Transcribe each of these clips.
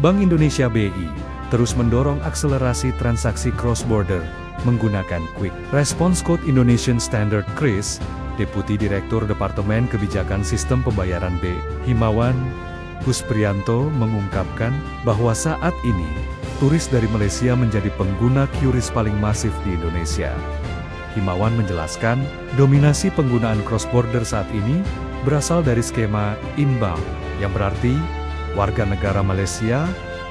Bank Indonesia BI terus mendorong akselerasi transaksi cross-border menggunakan Quick Response Code Indonesian Standard (QRIS). Deputi Direktur Departemen Kebijakan Sistem Pembayaran B. Himawan Husprianto mengungkapkan bahwa saat ini, turis dari Malaysia menjadi pengguna QRIS paling masif di Indonesia. Himawan menjelaskan, dominasi penggunaan cross-border saat ini berasal dari skema inbound, yang berarti warga negara Malaysia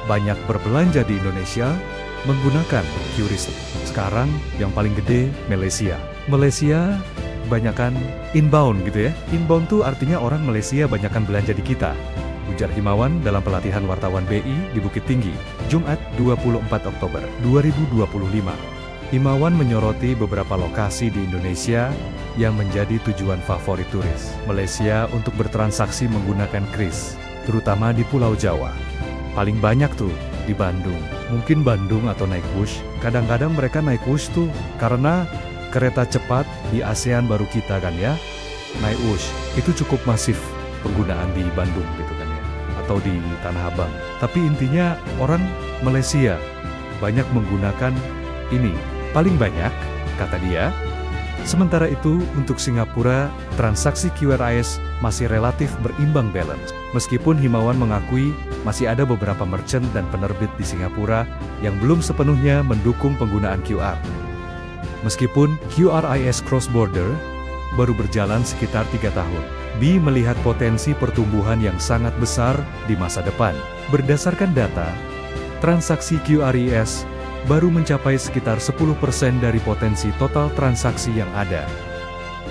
banyak berbelanja di Indonesia menggunakan QRIS. Sekarang yang paling gede Malaysia. Malaysia banyakan inbound gitu ya. Inbound tuh artinya orang Malaysia banyakan belanja di kita. Ujar Himawan dalam pelatihan wartawan BI di Bukit Tinggi, Jumat 24 Oktober 2025. Himawan menyoroti beberapa lokasi di Indonesia yang menjadi tujuan favorit turis Malaysia untuk bertransaksi menggunakan QRIS, terutama di Pulau Jawa. Paling banyak tuh di Bandung. Mungkin Bandung atau naik Wush. Kadang-kadang mereka naik Wush tuh karena kereta cepat di ASEAN baru kita kan ya. Naik Wush itu cukup masif penggunaan di Bandung gitu kan ya. Atau di Tanah Abang. Tapi intinya orang Malaysia banyak menggunakan ini. Paling banyak, kata dia. Sementara itu, untuk Singapura, transaksi QRIS masih relatif berimbang balance. Meskipun Himawan mengakui masih ada beberapa merchant dan penerbit di Singapura yang belum sepenuhnya mendukung penggunaan QR. Meskipun QRIS cross-border baru berjalan sekitar 3 tahun, BI melihat potensi pertumbuhan yang sangat besar di masa depan. Berdasarkan data, transaksi QRIS baru mencapai sekitar 10% dari potensi total transaksi yang ada.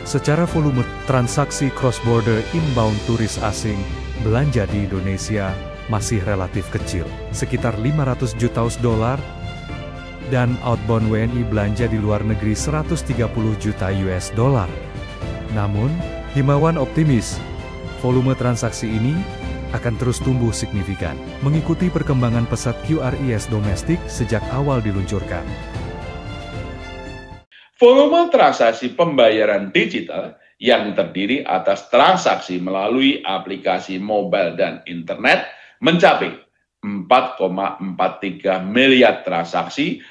Secara volume transaksi cross-border inbound turis asing belanja di Indonesia masih relatif kecil, sekitar 500 juta US$, dan outbound WNI belanja di luar negeri 130 juta US$. Namun, Himawan optimis, volume transaksi ini akan terus tumbuh signifikan, mengikuti perkembangan pesat QRIS domestik sejak awal diluncurkan. Volume transaksi pembayaran digital yang terdiri atas transaksi melalui aplikasi mobile dan internet mencapai 4,43 miliar transaksi.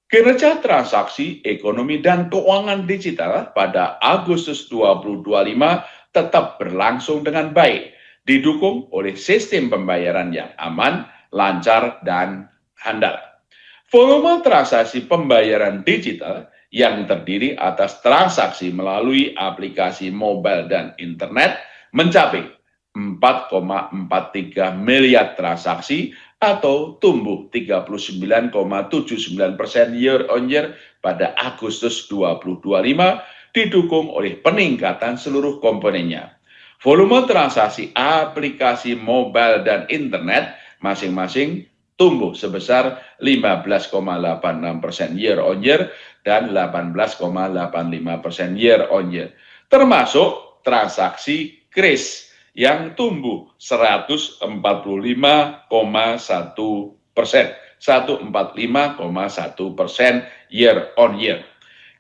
Kinerja transaksi ekonomi dan keuangan digital pada Agustus 2025 tetap berlangsung dengan baik, didukung oleh sistem pembayaran yang aman, lancar, dan handal. Volume transaksi pembayaran digital yang terdiri atas transaksi melalui aplikasi mobile dan internet mencapai 4,43 miliar transaksi atau tumbuh 39,79% year on year pada Agustus 2025, didukung oleh peningkatan seluruh komponennya. Volume transaksi aplikasi mobile dan internet masing-masing tumbuh sebesar 15,86% year on year dan 18,85% year on year. Termasuk transaksi QRIS yang tumbuh 145,1% year on year.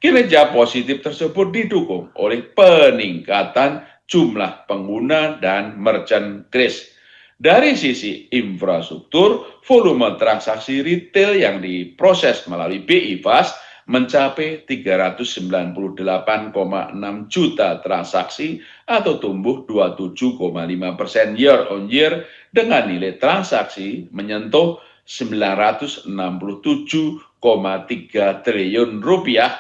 Kinerja positif tersebut didukung oleh peningkatan jumlah pengguna dan merchant QRIS. Dari sisi infrastruktur, volume transaksi retail yang diproses melalui BI Fast mencapai 398,6 juta transaksi atau tumbuh 27,5% year on year dengan nilai transaksi menyentuh 967,3 triliun rupiah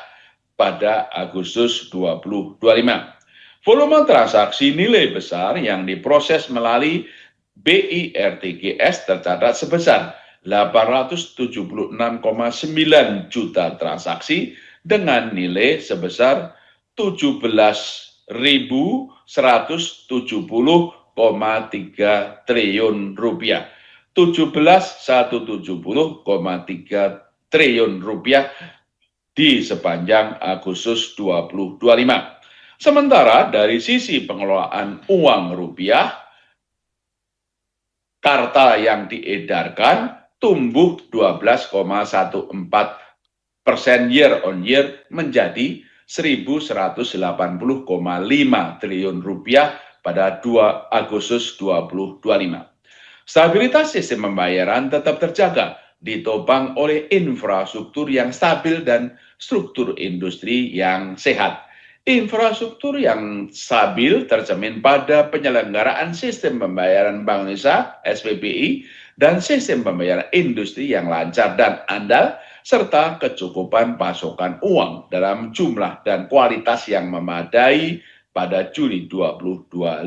pada Agustus 2025. Volume transaksi nilai besar yang diproses melalui BI RTGS tercatat sebesar 876,9 juta transaksi dengan nilai sebesar 17.170,3 triliun rupiah. 17.170,3 triliun rupiah di sepanjang Agustus 2025. Sementara dari sisi pengelolaan uang rupiah, kartal yang diedarkan tumbuh 12,14% year on year menjadi 1.180,5 triliun rupiah pada 2 Agustus 2025. Stabilitas sistem pembayaran tetap terjaga, ditopang oleh infrastruktur yang stabil dan struktur industri yang sehat. Infrastruktur yang stabil tercermin pada penyelenggaraan sistem pembayaran Bank Indonesia (SPBI) dan sistem pembayaran industri yang lancar dan andal, serta kecukupan pasokan uang dalam jumlah dan kualitas yang memadai pada Juli 2025.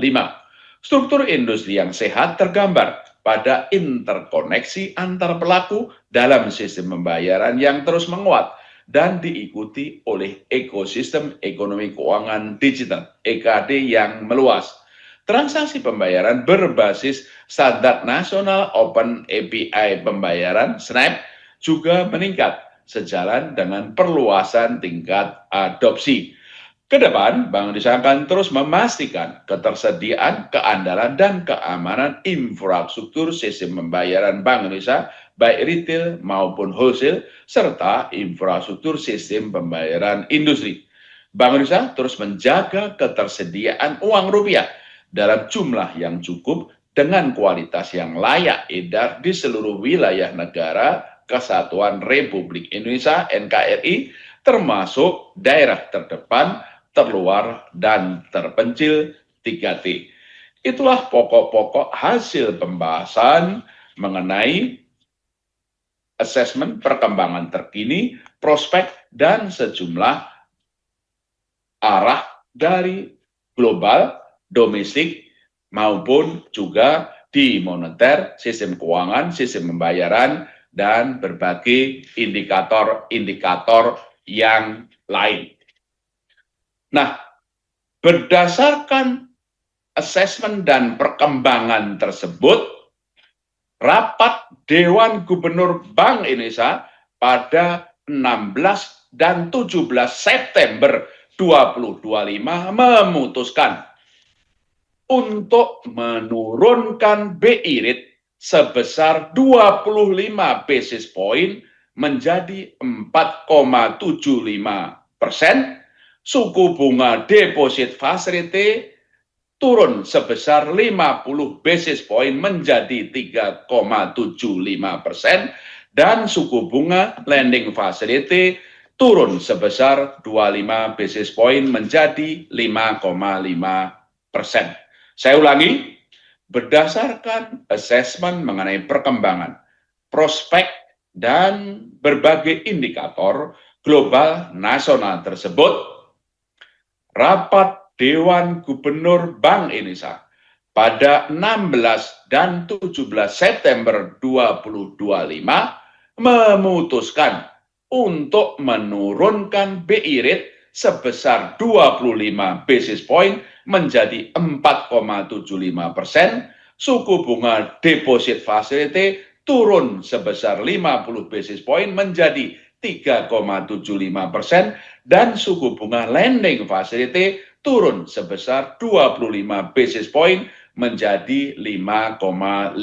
Struktur industri yang sehat tergambar pada interkoneksi antar pelaku dalam sistem pembayaran yang terus menguat dan diikuti oleh ekosistem ekonomi keuangan digital (EKD) yang meluas. Transaksi pembayaran berbasis standar nasional Open API pembayaran (SNAP) juga meningkat sejalan dengan perluasan tingkat adopsi. Kedepan, Bank Indonesia akan terus memastikan ketersediaan, keandalan, dan keamanan infrastruktur sistem pembayaran Bank Indonesia, baik retail maupun wholesale, serta infrastruktur sistem pembayaran industri. Bank Indonesia terus menjaga ketersediaan uang rupiah dalam jumlah yang cukup dengan kualitas yang layak edar di seluruh wilayah negara Kesatuan Republik Indonesia (NKRI), termasuk daerah terdepan, terluar, dan terpencil 3T. Itulah pokok-pokok hasil pembahasan mengenai asesmen perkembangan terkini, prospek, dan sejumlah arah dari global, domestik, maupun juga di moneter, sistem keuangan, sistem pembayaran, dan berbagai indikator-indikator yang lain. Nah, berdasarkan asesmen dan perkembangan tersebut, rapat Dewan Gubernur Bank Indonesia pada 16 dan 17 September 2025 memutuskan untuk menurunkan BI rate sebesar 25 basis point menjadi 4,75%, suku bunga deposit facility turun sebesar 50 basis point menjadi 3,75%, dan suku bunga lending facility turun sebesar 25 basis point menjadi 5,5%. Saya ulangi, berdasarkan asesmen mengenai perkembangan, prospek, dan berbagai indikator global nasional tersebut, rapat Dewan Gubernur Bank Indonesia pada 16 dan 17 September 2025 memutuskan untuk menurunkan BI rate sebesar 25 basis point menjadi 4,75%, suku bunga deposit facility turun sebesar 50 basis point menjadi 3,75%, dan suku bunga lending facility turun sebesar 25 basis point menjadi 5,50%.